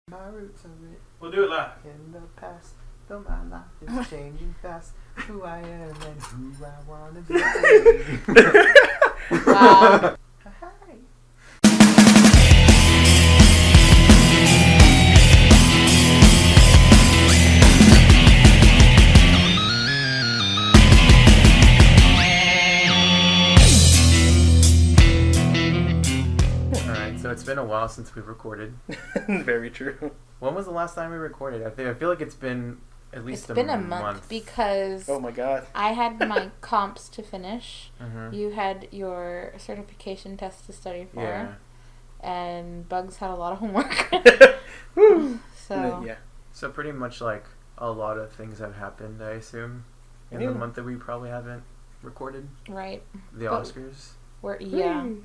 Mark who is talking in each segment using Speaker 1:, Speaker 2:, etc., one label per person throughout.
Speaker 1: My roots are written.
Speaker 2: We'll do it live.
Speaker 1: In the past, though my life is changing fast. Who I am and who I wanna be.
Speaker 3: Wow.
Speaker 1: Hi.
Speaker 4: Alright, so it's been a while since we've recorded.
Speaker 2: Very true.
Speaker 4: When was the last time we recorded? I feel like it's been at least
Speaker 3: It's been a month because
Speaker 2: Oh my god.
Speaker 3: I had my comps to finish.
Speaker 4: Mhm.
Speaker 3: You had your certification test to study for.
Speaker 4: Yeah.
Speaker 3: And Bugs had a lot of homework.
Speaker 2: Woo.
Speaker 3: So
Speaker 2: Yeah.
Speaker 4: So pretty much like a lot of things have happened, I assume, in
Speaker 2: Yeah.
Speaker 4: the month that we probably haven't recorded.
Speaker 3: right.
Speaker 4: The
Speaker 3: But-
Speaker 4: Oscars.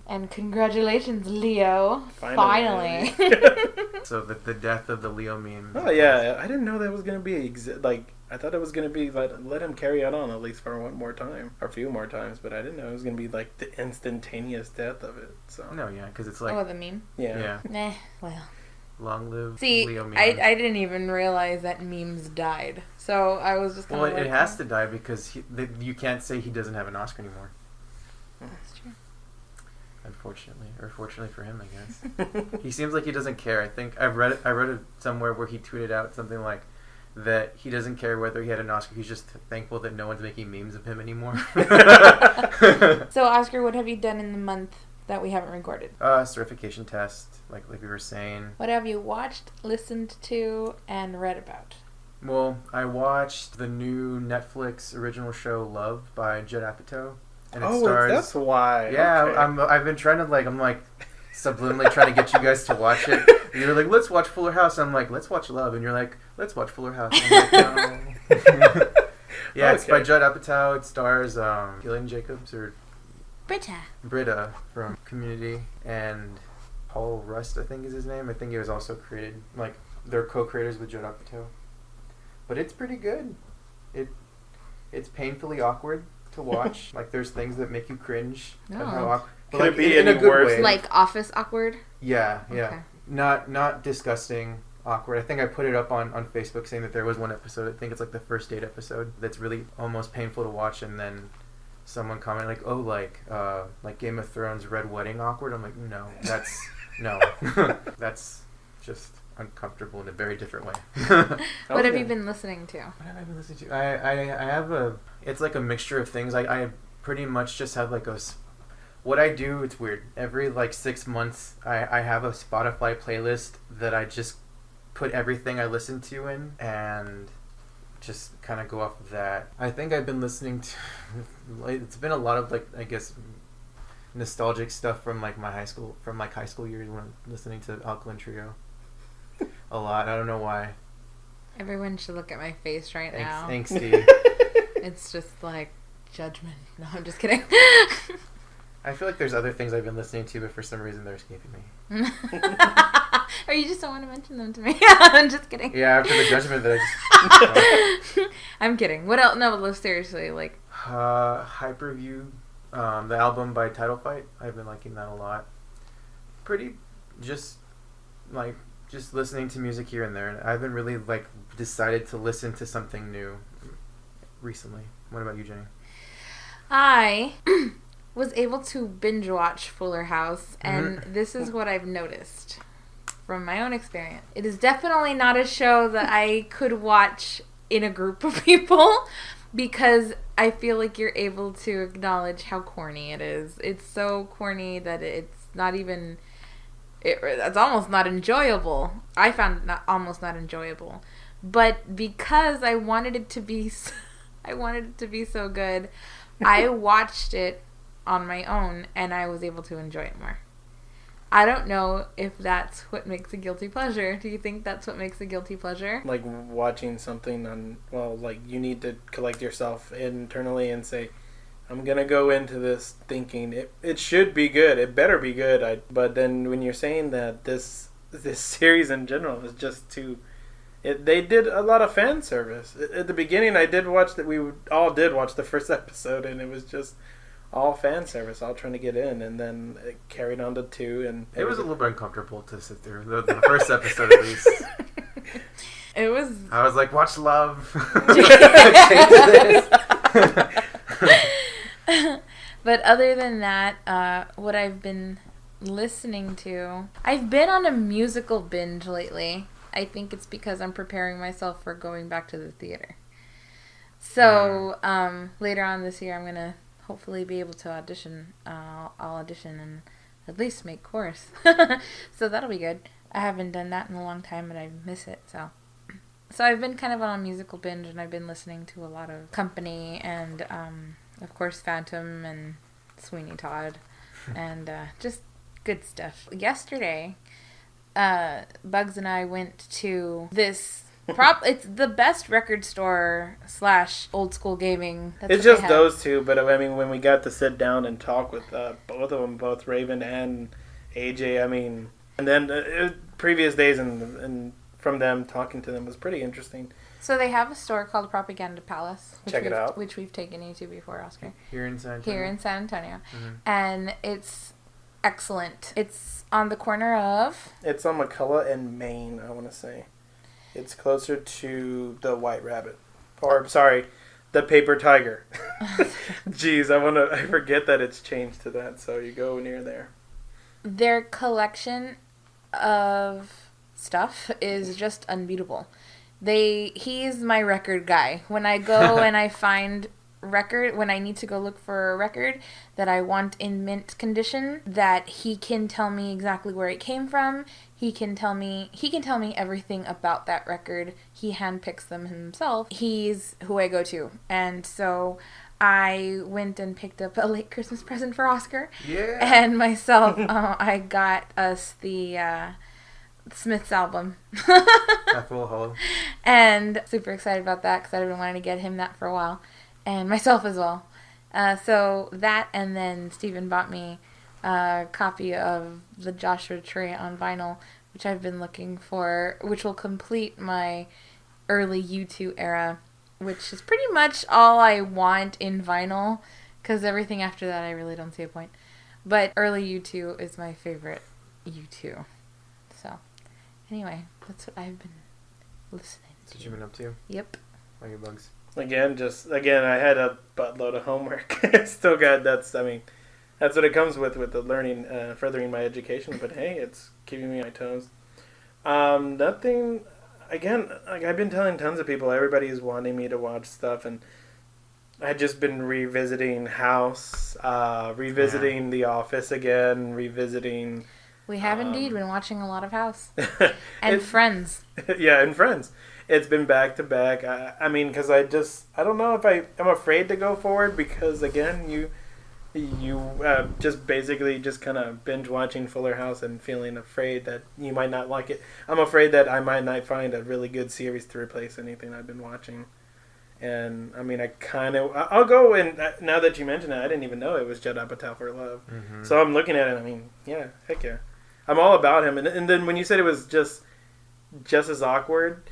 Speaker 3: And congratulations, Leo.
Speaker 2: Finally.
Speaker 4: So the death of the Leo meme.
Speaker 2: Oh yeah, I didn't know that was gonna be I thought it was gonna be let him carry it on at least for one more time or a few more times, but I didn't know it was gonna be like the instantaneous death of it. So
Speaker 4: No, yeah, because it's like
Speaker 3: Oh, the meme?
Speaker 2: yeah.
Speaker 3: Nah, well.
Speaker 4: long live
Speaker 3: See,
Speaker 4: Leo meme.
Speaker 3: I didn't even realize that memes died. So I was just kind
Speaker 4: Well,
Speaker 3: of
Speaker 4: it has to die because you can't say he doesn't have an Oscar anymore.
Speaker 3: That's true.
Speaker 4: Unfortunately, or fortunately for him, I guess. He seems like he doesn't care. I think I read it somewhere where he tweeted out something like that he doesn't care whether he had an Oscar. He's just thankful that no one's making memes of him anymore.
Speaker 3: So, Oscar, what have you done in the month that we haven't recorded?
Speaker 4: Certification test, like we were saying.
Speaker 3: What have you watched, listened to, and read about?
Speaker 4: Well, I watched the new Netflix original show Love by Judd Apatow. And it stars,
Speaker 2: that's why.
Speaker 4: yeah,
Speaker 2: Okay.
Speaker 4: I've been trying to I'm subliminally trying to get you guys to watch it. You're like, let's watch Fuller House. I'm like, let's watch Love. And you're like, let's watch Fuller House. I'm like, no. Yeah, it's by Judd Apatow. It stars Gillian Jacobs or Britta from Community and Paul Rust, I think is his name. I think he was also created, they're co-creators with Judd Apatow. But it's pretty good. It's painfully awkward to watch. There's things that make you cringe. At how awkward.
Speaker 2: Could it be any
Speaker 4: a good
Speaker 2: worse?
Speaker 4: way.
Speaker 3: Like Office awkward?
Speaker 4: Yeah.
Speaker 3: Okay.
Speaker 4: Not disgusting, awkward. I think I put it up on Facebook saying that there was one episode, I think it's the first date episode, that's really almost painful to watch, and then someone commented like Game of Thrones Red Wedding awkward. I'm like, no, that's just uncomfortable in a very different way.
Speaker 3: What have you been listening to?
Speaker 4: What have I been listening to? I have it's like a mixture of things. I pretty much just have what I do, it's weird. Every 6 months, I have a Spotify playlist that I just put everything I listen to in and just kind of go off of that. I think I've been listening to, it's been a lot of I guess nostalgic stuff from my high school years when I'm listening to Alkaline Trio. A lot. I don't know why.
Speaker 3: Everyone should look at my face right now.
Speaker 4: Angsty.
Speaker 3: It's just judgment. No, I'm just kidding.
Speaker 4: I feel like there's other things I've been listening to, but for some reason they're escaping me.
Speaker 3: Or you just don't want to mention them to me. I'm just kidding.
Speaker 4: Yeah, after the judgment that I just...
Speaker 3: I'm kidding. What else? No, seriously,
Speaker 4: Hyperview, the album by Title Fight. I've been liking that a lot. Pretty, just listening to music here and there. I haven't really decided to listen to something new recently. What about you, Jenny?
Speaker 3: I was able to binge watch Fuller House, and this is what I've noticed from my own experience. It is definitely not a show that I could watch in a group of people because I feel like you're able to acknowledge how corny it is. It's so corny that it's not even... It's almost not enjoyable. I found it almost not enjoyable. But because I wanted it to be so good, I watched it on my own, and I was able to enjoy it more. I don't know if that's what makes a guilty pleasure. Do you think that's what makes a guilty pleasure?
Speaker 2: Watching something you need to collect yourself internally and say, I'm going to go into this thinking it should be good. It better be good. But then when you're saying that this series in general is just too... they did a lot of fan service. At the beginning, we all did watch the first episode, and it was just all fan service, all trying to get in, and then it carried on to 2, and
Speaker 4: it was a little bit uncomfortable to sit through the first episode at least.
Speaker 3: It was.
Speaker 4: I was like, watch Love.
Speaker 3: But other than that, what I've been listening to, I've been on a musical binge lately. I think it's because I'm preparing myself for going back to the theater. So later on this year, I'm gonna hopefully be able to audition. I'll audition and at least make chorus. So that'll be good. I haven't done that in a long time, and I miss it. So I've been kind of on a musical binge, and I've been listening to a lot of Company and, of course, Phantom and Sweeney Todd, and just good stuff. Yesterday, Bugs and I went to this. It's the best record store / old school gaming. That's
Speaker 2: it's just those two, but I mean, when we got to sit down and talk with both of them, both Raven and AJ, I mean, and then previous days and from them talking to them was pretty interesting.
Speaker 3: So they have a store called Propaganda Palace.
Speaker 2: Check it out.
Speaker 3: Which we've taken you to before, Oscar.
Speaker 4: Here in San Antonio.
Speaker 3: Mm-hmm. And it's excellent. It's on the corner of...
Speaker 2: It's on McCullough and Maine, I want to say. It's closer to the White Rabbit. Or, sorry, the Paper Tiger. Jeez, I forget that it's changed to that, so you go near there.
Speaker 3: Their collection of stuff is just unbeatable. He's my record guy. When I go and I find when I need to go look for a record that I want in mint condition, that he can tell me exactly where it came from. He can tell me everything about that record. He handpicks them himself. He's who I go to. And so I went and picked up a late Christmas present for Oscar.
Speaker 4: Yeah.
Speaker 3: And myself, I got us the Smiths album.
Speaker 4: Apple Hall.
Speaker 3: And super excited about that because I've been wanting to get him that for a while. And myself as well. So that, and then Steven bought me a copy of the Joshua Tree on vinyl, which I've been looking for, which will complete my early U2 era, which is pretty much all I want in vinyl, because everything after that I really don't see a point. But early U2 is my favorite U2. So, anyway, that's what I've been listening to.
Speaker 4: That's what you've been up to?
Speaker 3: Yep.
Speaker 4: How are your bugs?
Speaker 2: Again, I had a buttload of homework. Still got that's what it comes with the learning, furthering my education. But hey, it's keeping me on my toes. Nothing. Again, like I've been telling tons of people, everybody's wanting me to watch stuff, and I've just been revisiting House, revisiting The Office again, revisiting.
Speaker 3: We have indeed been watching a lot of House and Friends.
Speaker 2: Yeah, and Friends. It's been back to back. I mean, because I don't know if I'm afraid to go forward because, again, you just basically just kind of binge watching Fuller House and feeling afraid that you might not like it. I'm afraid that I might not find a really good series to replace anything I've been watching. And, I mean, I'll go, and now that you mention it, I didn't even know it was Judd Apatow for Love. Mm-hmm. So I'm looking at it, I mean, yeah, heck yeah. I'm all about him. And then when you said it was just as awkward...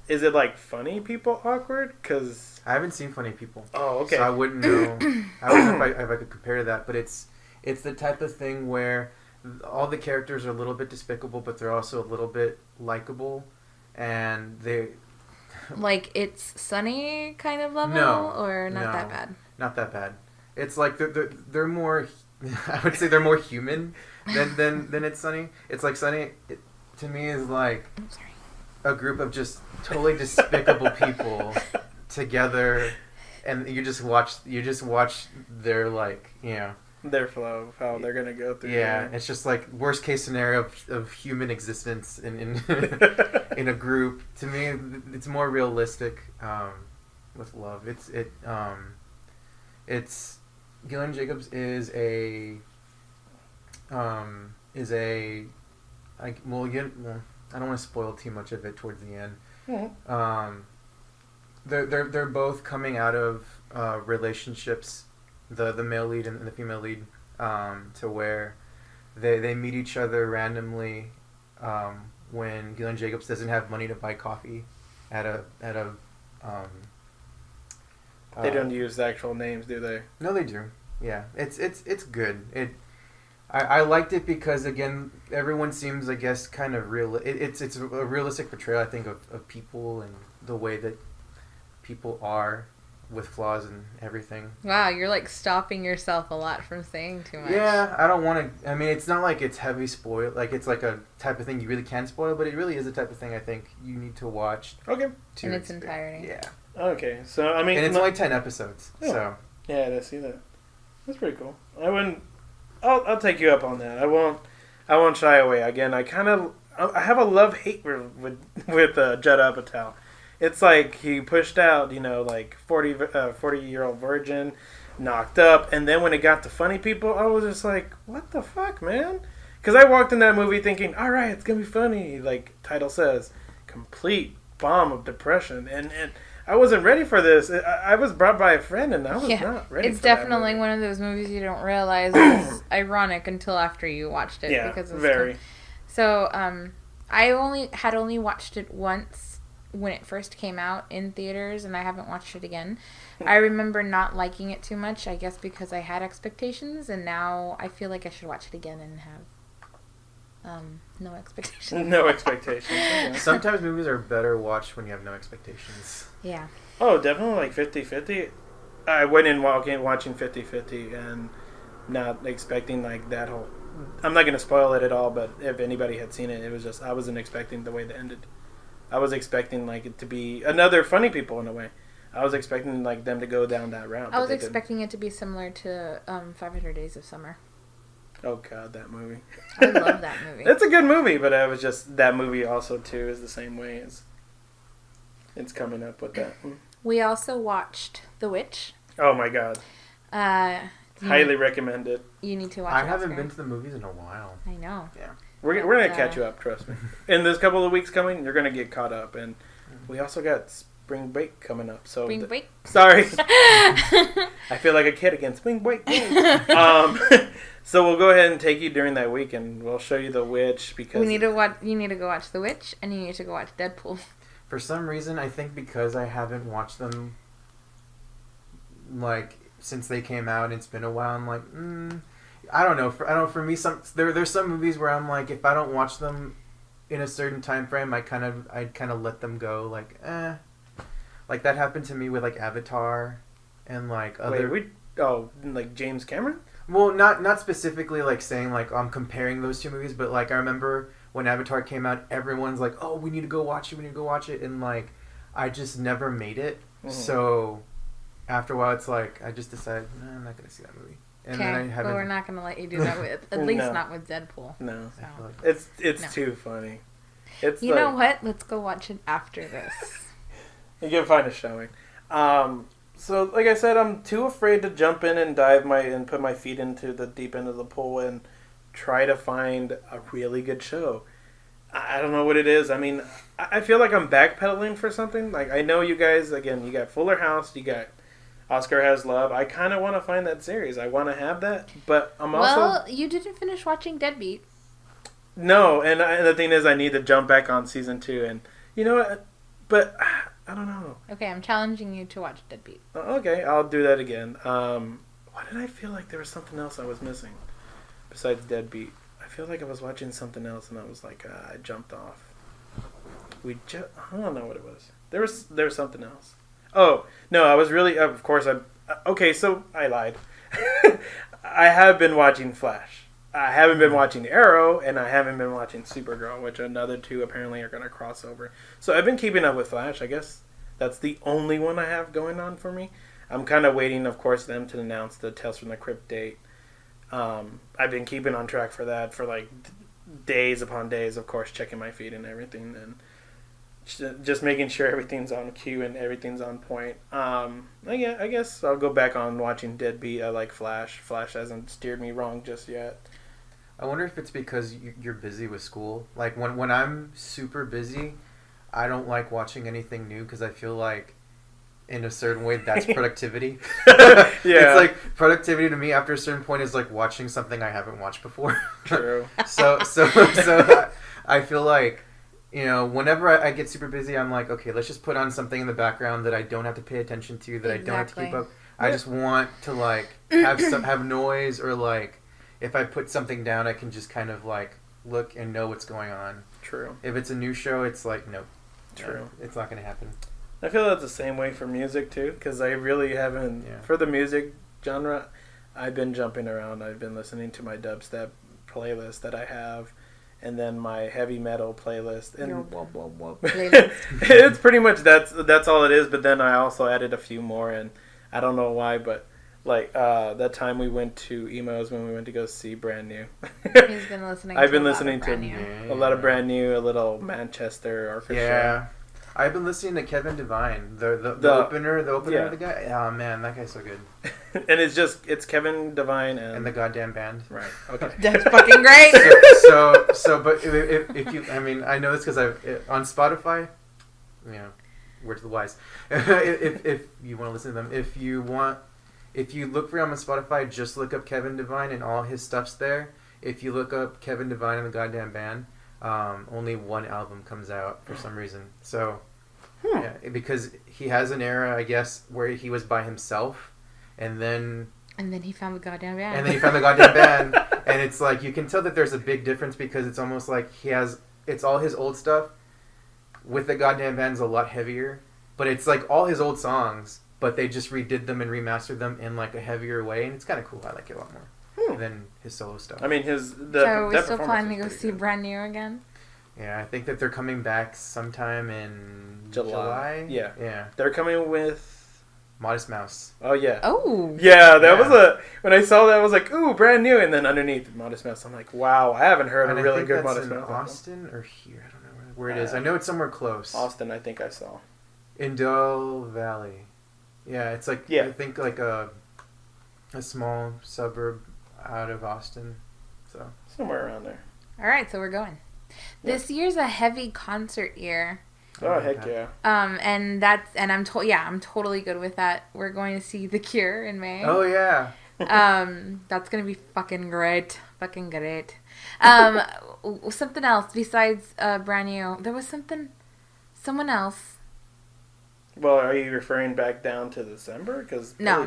Speaker 2: Is it like funny people awkward? Because
Speaker 4: I haven't seen Funny People.
Speaker 2: Oh, okay.
Speaker 4: So I wouldn't know. I don't know if I could compare to that. But it's the type of thing where all the characters are a little bit despicable, but they're also a little bit likable, and they
Speaker 3: like It's Sunny kind of level, or not that bad.
Speaker 4: Not that bad. It's like they're more. I would say they're more human than It's Sunny. It's like Sunny. To me is like. I'm sorry. A group of just totally despicable people together, and you just watch their
Speaker 2: their flow, how they're gonna go through.
Speaker 4: Yeah, it's just like worst case scenario of human existence in in a group. To me, it's more realistic with love. It's Gillian Jacobs is a I don't want to spoil too much of it towards the end. Yeah. They're both coming out of relationships, the male lead and the female lead, to where they meet each other randomly when Gillian Jacobs doesn't have money to buy coffee at a
Speaker 2: they don't use actual names, do they?
Speaker 4: No, they do. Yeah, it's good. I liked it because, again, everyone seems, I guess, kind of real. It's a realistic portrayal, I think, of people and the way that people are with flaws and everything.
Speaker 3: Wow, you're like stopping yourself a lot from saying too much.
Speaker 4: Yeah, I don't want to. I mean, it's not like it's heavy spoil. Like, it's like a type of thing you really can spoil, but it really is a type of thing I think you need to watch.
Speaker 2: Okay.
Speaker 3: In its entirety.
Speaker 4: Yeah.
Speaker 2: Okay, so I mean,
Speaker 4: and it's only 10 episodes,
Speaker 2: Oh.
Speaker 4: so.
Speaker 2: Yeah, I see that. That's pretty cool. I wouldn't. I'll take you up on that. I won't shy away. Again, I have a love-hate with Judd Apatow. It's like he pushed out, like 40-year-old virgin, knocked up, and then when it got to funny people, I was just like, what the fuck, man? Because I walked in that movie thinking, all right, it's gonna be funny. Like title says, complete bomb of depression, and I wasn't ready for this. I was brought by a friend, and I was not ready.
Speaker 3: It's
Speaker 2: for that
Speaker 3: definitely
Speaker 2: movie.
Speaker 3: one of those movies you don't realize is ironic until after you watched it.
Speaker 2: Yeah,
Speaker 3: because it's
Speaker 2: very.
Speaker 3: So, I only watched it once when it first came out in theaters, and I haven't watched it again. I remember not liking it too much, I guess because I had expectations, and now I feel like I should watch it again and have no expectations.
Speaker 2: No expectations. Okay.
Speaker 4: Sometimes movies are better watched when you have no expectations.
Speaker 3: Yeah.
Speaker 2: Oh, definitely like 50-50. I went in watching 50-50 and not expecting like that whole... I'm not going to spoil it at all, but if anybody had seen it, it was just... I wasn't expecting the way it ended. I was expecting like it to be another funny people in a way. I was expecting like them to go down that route.
Speaker 3: I was expecting it to be similar to 500 Days of Summer.
Speaker 2: Oh god, that movie.
Speaker 3: I love that movie.
Speaker 2: It's a good movie, but I was just... That movie also too is the same way as... It's coming up with that.
Speaker 3: We also watched The Witch.
Speaker 2: Oh my god. Highly recommend it.
Speaker 3: You need to watch it.
Speaker 4: I haven't been to the movies in a while.
Speaker 3: I know.
Speaker 4: Yeah.
Speaker 2: We're going to catch you up, trust me. In this couple of weeks coming, you're going to get caught up. And we also got spring break coming up. So
Speaker 3: Spring break?
Speaker 2: Sorry. I feel like a kid again. Spring break. So we'll go ahead and take you during that week, and we'll show you The Witch. Because
Speaker 3: you need to go watch The Witch, and you need to go watch Deadpool.
Speaker 4: For some reason, I think because I haven't watched them, like, since they came out, it's been a while, I'm like, I don't know. For me, there's some movies where I'm like, if I don't watch them in a certain time frame, I'd kind of let them go. Like, like that happened to me with like Avatar, and like other.
Speaker 2: Like James Cameron?
Speaker 4: Well, not specifically like saying like I'm comparing those two movies, but like I remember when Avatar came out, everyone's like, "Oh, we need to go watch it," and like I just never made it. Mm-hmm. So after a while, it's like I just decided I'm not gonna see that movie. And then I haven't...
Speaker 3: but we're not going to let you do that with, at least not with Deadpool.
Speaker 2: No.
Speaker 3: So.
Speaker 2: It's too funny. It's
Speaker 3: you know what? Let's go watch it after this.
Speaker 2: You can find a showing. So, like I said, I'm too afraid to jump in and and put my feet into the deep end of the pool and try to find a really good show. I don't know what it is. I mean, I feel like I'm backpedaling for something. Like, I know you guys, again, you got Fuller House, you got Oscar Has Love. I kind of want to find that series. I want to have that, but I'm also...
Speaker 3: Well, you didn't finish watching Deadbeat.
Speaker 2: No, and the thing is, I need to jump back on season 2, and you know what? But I don't know.
Speaker 3: Okay, I'm challenging you to watch Deadbeat.
Speaker 2: Okay, I'll do that again. Why did I feel like there was something else I was missing besides Deadbeat? I feel like I was watching something else, and I was like, I jumped off. I don't know what it was. There was something else. Oh, no, I was really, of course, okay, so I lied. I have been watching Flash. I haven't been watching Arrow, and I haven't been watching Supergirl, which another two apparently are going to cross over. So I've been keeping up with Flash. I guess that's the only one I have going on for me. I'm kind of waiting, of course, them to announce the Tales from the Crypt date. I've been keeping on track for that for like days upon days, of course, checking my feed and everything, and just making sure everything's on cue and everything's on point. I guess I'll go back on watching Deadbeat. I like Flash. Flash hasn't steered me wrong just yet.
Speaker 4: I wonder if it's because you're busy with school. Like, when I'm super busy, I don't like watching anything new because I feel like, in a certain way, that's productivity.
Speaker 2: Yeah.
Speaker 4: It's like, productivity to me after a certain point is like watching something I haven't watched before.
Speaker 2: True.
Speaker 4: So I feel like, you know, whenever I get super busy, I'm like, okay, let's just put on something in the background that I don't have to pay attention to, that I don't have to keep up. I just want to like have noise, or like if I put something down, I can just kind of like look and know what's going on.
Speaker 2: True.
Speaker 4: If it's a new show, it's like nope.
Speaker 2: True.
Speaker 4: It's not gonna happen.
Speaker 2: I feel that's the same way for music too, because I really haven't for the music genre. I've been jumping around. I've been listening to my dubstep playlist that I have, and then my heavy metal playlist. And
Speaker 3: Your playlist.
Speaker 2: it's pretty much that's all it is. But then I also added a few more, and I don't know why, but like that time we went to Emo's when we went to go see Brand New.
Speaker 3: He's been listening.
Speaker 2: I've been
Speaker 3: to
Speaker 2: listening to a lot of Brand New, a little Manchester Orchestra.
Speaker 4: Yeah. I've been listening to Kevin Devine, the opener of the guy. Oh man, that guy's so good.
Speaker 2: And it's Kevin Devine and
Speaker 4: the goddamn band.
Speaker 2: Right. Okay.
Speaker 3: That's fucking great.
Speaker 4: But if you, I mean, I know this because on Spotify, you know, words of the wise. if you want to listen to them, if you look for him on Spotify, just look up Kevin Devine and all his stuff's there. If you look up Kevin Devine and the goddamn band, only one album comes out for some reason. So, yeah, because he has an era, I guess, where he was by himself, and then he found the goddamn band. And it's like you can tell that there's a big difference because it's almost like it's all his old stuff. With the goddamn band's a lot heavier, but it's like all his old songs, but they just redid them and remastered them in like a heavier way, and it's kind of cool. I like it a lot more than his solo stuff.
Speaker 2: I mean,
Speaker 3: So are we still planning to go see Brand New again?
Speaker 4: Yeah, I think that they're coming back sometime in July.
Speaker 2: Yeah. They're coming with
Speaker 4: Modest Mouse.
Speaker 2: Oh yeah.
Speaker 3: Oh.
Speaker 2: Yeah, that was when I saw that I was like, ooh, Brand New, and then underneath Modest Mouse, I'm like, wow, I haven't heard a really good Modest Mouse.
Speaker 4: Austin or here, I don't know where it is. I know it's somewhere close.
Speaker 2: Austin, I think I saw.
Speaker 4: In Del Valley. Yeah, it's like I think like a small suburb out of Austin, so
Speaker 2: somewhere around there.
Speaker 3: All right, so we're going. This year's a heavy concert year.
Speaker 2: Oh heck yeah!
Speaker 3: And I'm totally good with that. We're going to see The Cure in May.
Speaker 4: Oh yeah.
Speaker 3: That's gonna be fucking great. Something else besides Brand New. There was someone else.
Speaker 2: Well, are you referring back down to December? Because
Speaker 3: no.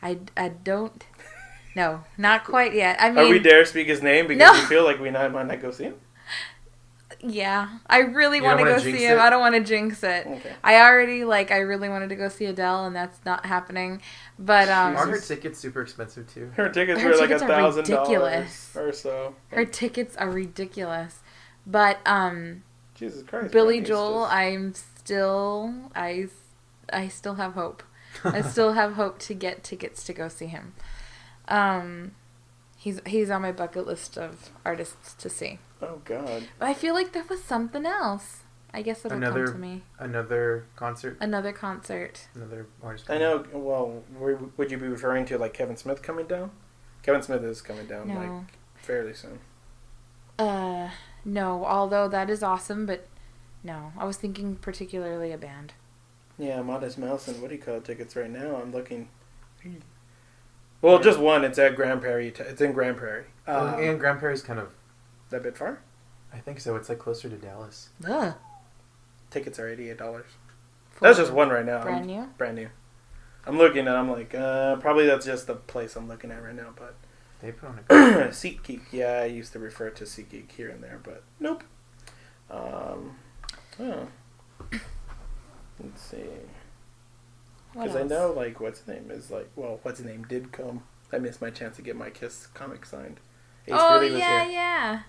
Speaker 3: I don't. No, not quite yet. I mean,
Speaker 2: are we dare speak his name because we feel like we might not go see him?
Speaker 3: Yeah, I really want to go see him. I don't want to jinx it. Okay. I really wanted to go see Adele, and that's not happening. But
Speaker 4: are her tickets super expensive too?
Speaker 2: Her tickets were like $1,000 or so.
Speaker 3: Her tickets are ridiculous, but
Speaker 2: Jesus Christ,
Speaker 3: Billy Joel, I still have hope. I still have hope to get tickets to go see him. He's on my bucket list of artists to see.
Speaker 2: Oh God!
Speaker 3: But I feel like there was something else. I guess it'll come to me.
Speaker 4: Another concert.
Speaker 3: Another concert.
Speaker 4: Another artist.
Speaker 2: I know. Well, would you be referring to like Kevin Smith coming down? Kevin Smith is coming down like fairly soon.
Speaker 3: No. Although that is awesome, but no. I was thinking particularly a band.
Speaker 2: Yeah, Modest Mouse and tickets right now. I'm looking. Well, just one. It's at Grand Prairie. It's in Grand Prairie.
Speaker 4: And Grand Prairie's kind of
Speaker 2: that bit far.
Speaker 4: I think so. It's like closer to Dallas.
Speaker 3: Ugh.
Speaker 2: Tickets are $88. That's just one right now.
Speaker 3: Brand new.
Speaker 2: Brand new. I'm looking and I'm like, probably that's just the place I'm looking at right now. But
Speaker 4: they put on a
Speaker 2: SeatGeek. Yeah, I used to refer to SeatGeek here and there, but nope. Let's see. Because I know, like, what's his name is like. Well, what's his name did come. I missed my chance to get my Kiss comic signed. Ace Frehley was here.
Speaker 3: Yeah.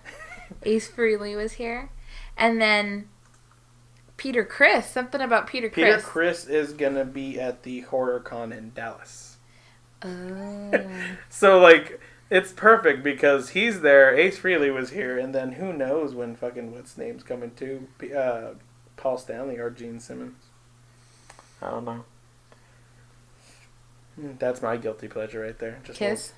Speaker 3: Ace Frehley was here, and then Peter Criss. Something about Peter Criss.
Speaker 2: Peter Criss is gonna be at the HorrorCon in Dallas.
Speaker 3: Oh.
Speaker 2: So like, it's perfect because he's there. Ace Frehley was here, and then who knows when fucking what's name's coming too? Paul Stanley or Gene Simmons. I don't know. That's my guilty pleasure right there. Just Kiss.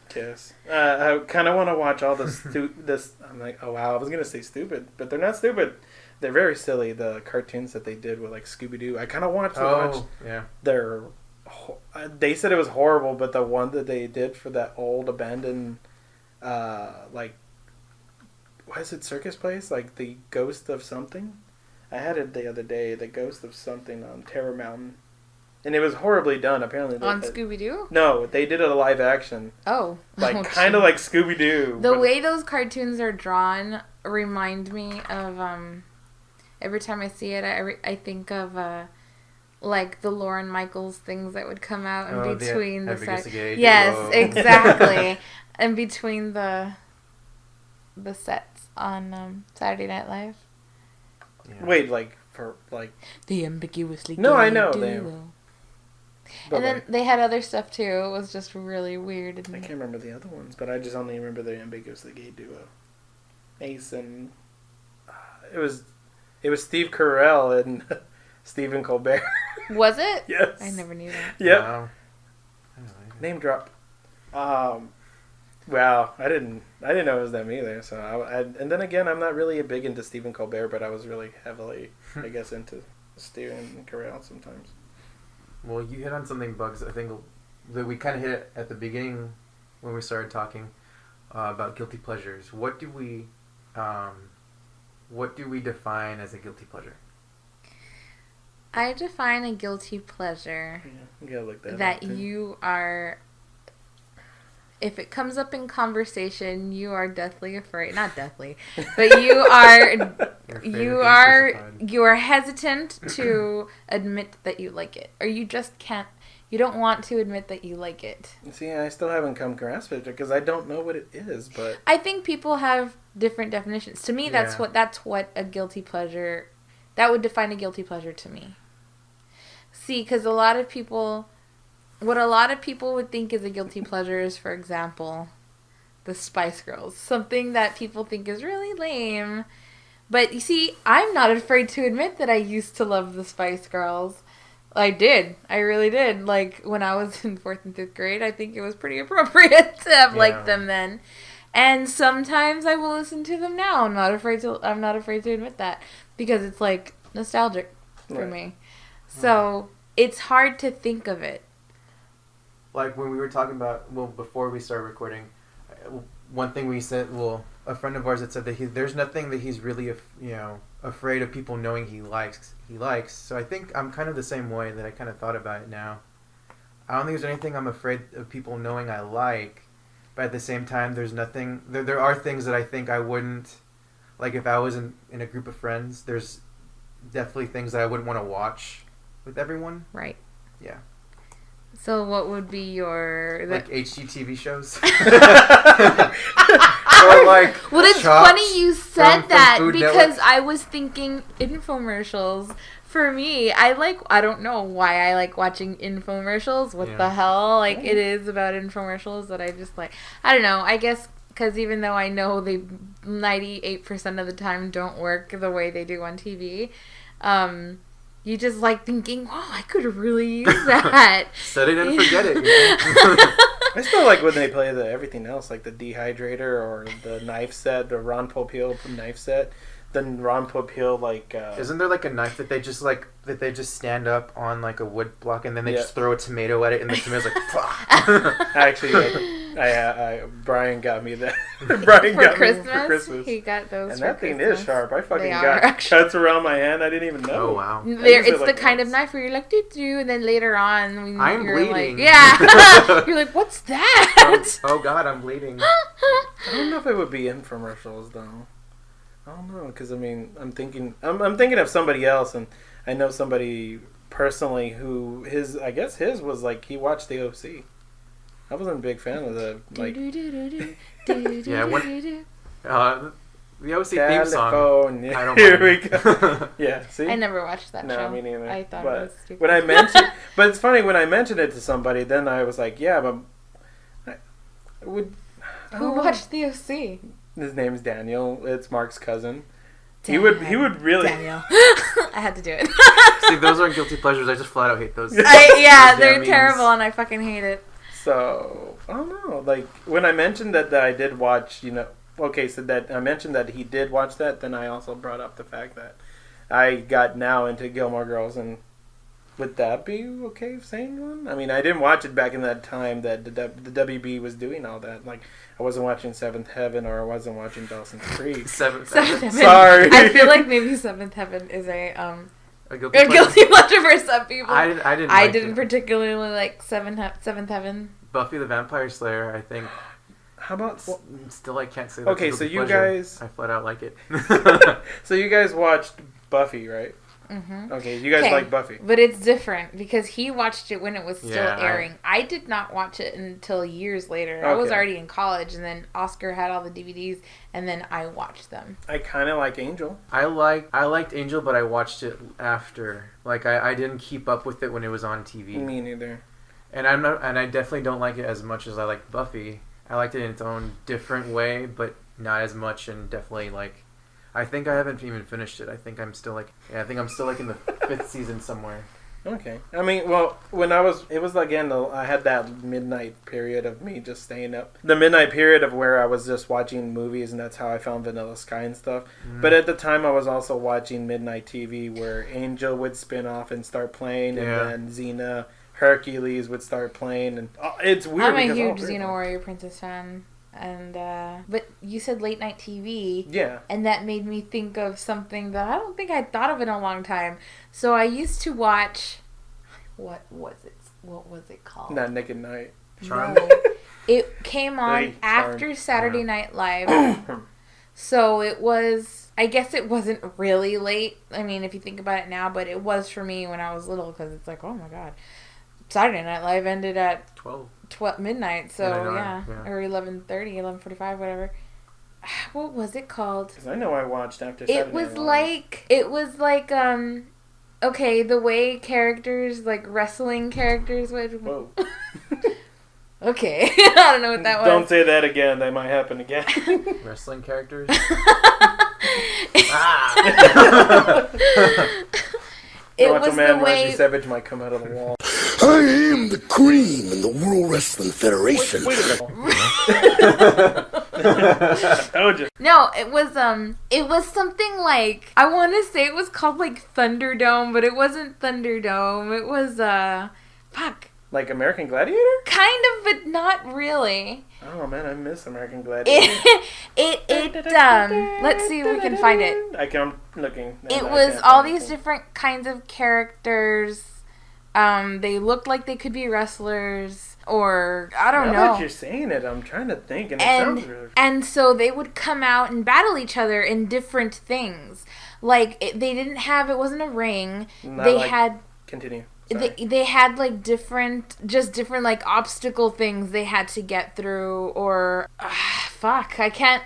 Speaker 2: I kind of want to watch all this. I'm like, oh wow, I was gonna say stupid, but they're not stupid. They're very silly. The cartoons that they did with like Scooby Doo. I kind of want to watch.
Speaker 4: Yeah.
Speaker 2: They said it was horrible, but the one that they did for that old abandoned, like, what is it, circus place? Like the Ghost of something. I had it the other day. The Ghost of something on Terror Mountain. And it was horribly done, apparently.
Speaker 3: On Scooby-Doo?
Speaker 2: No, they did it a live action.
Speaker 3: Oh.
Speaker 2: Like, kind of like Scooby-Doo.
Speaker 3: The way those cartoons are drawn remind me of, every time I see it, I think of, like, the Lauren Michaels things that would come out in between the sets. Yes, exactly. In between the sets on Saturday Night Live.
Speaker 2: Yeah. Wait, like, for, like...
Speaker 3: The ambiguously
Speaker 2: No, I know.
Speaker 3: And then they had other stuff, too. It was just really weird.
Speaker 2: I can't remember the other ones, but I just only remember the ambiguously gay duo. Ace and... It was Steve Carell and Stephen Colbert.
Speaker 3: Was it?
Speaker 2: Yes.
Speaker 3: I never knew that.
Speaker 2: Yep.
Speaker 4: Wow.
Speaker 2: Name drop. Wow, I didn't know it was them either. So and then again, I'm not really big into Stephen Colbert, but I was really heavily, I guess, into Stephen Carell sometimes.
Speaker 4: Well, you hit on something, Bugs. I think that we kind of hit it at the beginning when we started talking about guilty pleasures. What do we define as a guilty pleasure?
Speaker 3: I define a guilty pleasure
Speaker 2: you gotta look
Speaker 3: that you are. If it comes up in conversation, you are deathly afraid. Not deathly, but you are hesitant to admit that you like it, or you just can't. You don't want to admit that you like it.
Speaker 2: See, I still haven't come to grasp it because I don't know what it is. But
Speaker 3: I think people have different definitions. To me, that's what a guilty pleasure. That would define a guilty pleasure to me. See, because what a lot of people would think is a guilty pleasure is, for example, the Spice Girls. Something that people think is really lame. But you see, I'm not afraid to admit that I used to love the Spice Girls. I did. I really did. Like, when I was in 4th and 5th grade, I think it was pretty appropriate to have liked them then. And sometimes I will listen to them now. I'm not afraid to admit that. Because it's, like, nostalgic for me. So, it's hard to think of it.
Speaker 4: Like when we were talking about, before we started recording, one thing we said, a friend of ours had said that there's nothing that he's really, afraid of people knowing he likes. So I think I'm kind of the same way, that I kind of thought about it now. I don't think there's anything I'm afraid of people knowing I like, but at the same time, there's nothing, there are things that I think I wouldn't, like if I was in a group of friends, there's definitely things that I wouldn't want to watch with everyone.
Speaker 3: Right.
Speaker 4: Yeah.
Speaker 3: So what would be your...
Speaker 4: Like HGTV shows? Or like
Speaker 3: well, it's funny you said that because Network. I was thinking infomercials. For me, I don't know why I like watching infomercials. What the hell? Like, it is about infomercials that I just like. I don't know. I guess because even though I know they 98% of the time don't work the way they do on TV, you just like thinking, wow, I could really use that.
Speaker 4: Set it and forget it.
Speaker 2: I still like when they play everything else, like the dehydrator or the knife set, the Ron Popeil knife set. Then Ron Popeil, like...
Speaker 4: Isn't there like a knife that they just stand up on like a wood block and then they just throw a tomato at it and the tomato's like...
Speaker 2: Actually, Brian got me that. Brian got me for Christmas.
Speaker 3: He got those
Speaker 2: and
Speaker 3: for
Speaker 2: that thing
Speaker 3: Christmas.
Speaker 2: is sharp. I fucking got cuts around my hand. I didn't even know.
Speaker 4: Oh, wow.
Speaker 3: It's the kind of knife where you're like, doo-doo, and then later on... when
Speaker 4: I'm
Speaker 3: you're
Speaker 4: bleeding.
Speaker 3: Like, yeah. You're like, what's that?
Speaker 4: Oh, God, I'm bleeding.
Speaker 2: I don't know if it would be infomercials, though. I don't know, because I mean, I'm thinking of somebody else, and I know somebody personally who his was like he watched the OC. I wasn't a big fan of the like.
Speaker 4: The OC theme song.
Speaker 2: Here we go. Yeah, see.
Speaker 3: I never watched that show.
Speaker 2: No, me neither.
Speaker 3: I thought it was stupid.
Speaker 2: But it's funny when I mentioned it to somebody, then I was like, yeah, but
Speaker 3: Who watched the OC?
Speaker 2: His name's Daniel. It's Mark's cousin. He would really...
Speaker 3: Daniel. I had to do it.
Speaker 4: See, those aren't guilty pleasures. I just flat out hate those.
Speaker 3: They're terrible and I fucking hate it.
Speaker 2: So, I don't know. Like, when I mentioned that I did watch, that I mentioned that he did watch that, then I also brought up the fact that I got now into Gilmore Girls, and would that be okay saying one? I mean, I didn't watch it back in that time that the WB was doing all that. Like, I wasn't watching Seventh Heaven or I wasn't watching Dawson's Creek.
Speaker 4: Seventh Heaven.
Speaker 2: Sorry.
Speaker 3: I feel like maybe Seventh Heaven is a
Speaker 4: A guilty
Speaker 3: A
Speaker 4: pleasure?
Speaker 3: guilty pleasure for some people.
Speaker 4: I
Speaker 3: didn't particularly like Seventh Heaven.
Speaker 4: Buffy the Vampire Slayer, I think.
Speaker 2: How about...
Speaker 4: Still, I can't say that's
Speaker 2: Okay,
Speaker 4: a guilty
Speaker 2: so you
Speaker 4: pleasure.
Speaker 2: guys...
Speaker 4: I flat out like it.
Speaker 2: So you guys watched Buffy, right?
Speaker 3: Mm-hmm.
Speaker 2: Okay, you guys like Buffy.
Speaker 3: But it's different because he watched it when it was still
Speaker 4: Yeah,
Speaker 3: airing. I did not watch it until years later. I was
Speaker 2: Okay.
Speaker 3: already in college, and then Oscar had all the DVDs, and then I watched them.
Speaker 2: I kind of like Angel.
Speaker 4: I liked Angel, but I watched it after. Like I didn't keep up with it when it was on TV.
Speaker 2: Me neither.
Speaker 4: And I definitely don't like it as much as I like Buffy. I liked it in its own different way, but not as much, and definitely like. I think I haven't even finished it. I think I'm still like in the 5th season somewhere.
Speaker 2: Okay. I mean, well, it was again, I had that midnight period of me just staying up. The midnight period of where I was just watching movies, and that's how I found Vanilla Sky and stuff. Mm. But at the time, I was also watching midnight TV where Angel would spin off and start playing, and then Xena, Hercules would start playing, and it's weird.
Speaker 3: I'm a huge Xena Warrior Princess fan. And but you said late night TV, and that made me think of something that I don't think I'd thought of in a long time. So I used to watch, what was it called?
Speaker 2: Not Nick at Night.
Speaker 4: Charmed?
Speaker 3: No. It came on after Saturday Night Live. So it was, I guess it wasn't really late. I mean, if you think about it now, but it was for me when I was little, because it's like, oh my god, Saturday Night Live ended at 12 midnight, so or 11:30, 11:45, whatever. What was it called?
Speaker 2: Because I know I watched after Saturday
Speaker 3: It was like okay, the way characters, like wrestling characters would. Whoa. Okay, I don't know what that was.
Speaker 2: Don't say that again. That might happen again.
Speaker 4: Wrestling characters.
Speaker 3: It was
Speaker 2: man,
Speaker 3: the way
Speaker 2: Wesley Savage might come out of the wall.
Speaker 5: I am the cream in the World Wrestling Federation.
Speaker 2: Wait a minute. Told you.
Speaker 3: No, it was something like, I want to say it was called like Thunderdome, but it wasn't Thunderdome. It was fuck.
Speaker 2: Like American Gladiator?
Speaker 3: Kind of, but not really.
Speaker 2: Oh man, I miss American Gladiator.
Speaker 3: Let's see if we can find it.
Speaker 2: I'm looking.
Speaker 3: It was all these different kinds of characters. They looked like they could be wrestlers, or I don't know.
Speaker 2: Now that you're saying it, I'm trying to think, and it sounds really...
Speaker 3: And so they would come out and battle each other in different things. Like, it wasn't a ring.
Speaker 2: Continue.
Speaker 3: They had like different like obstacle things they had to get through, or fuck, I can't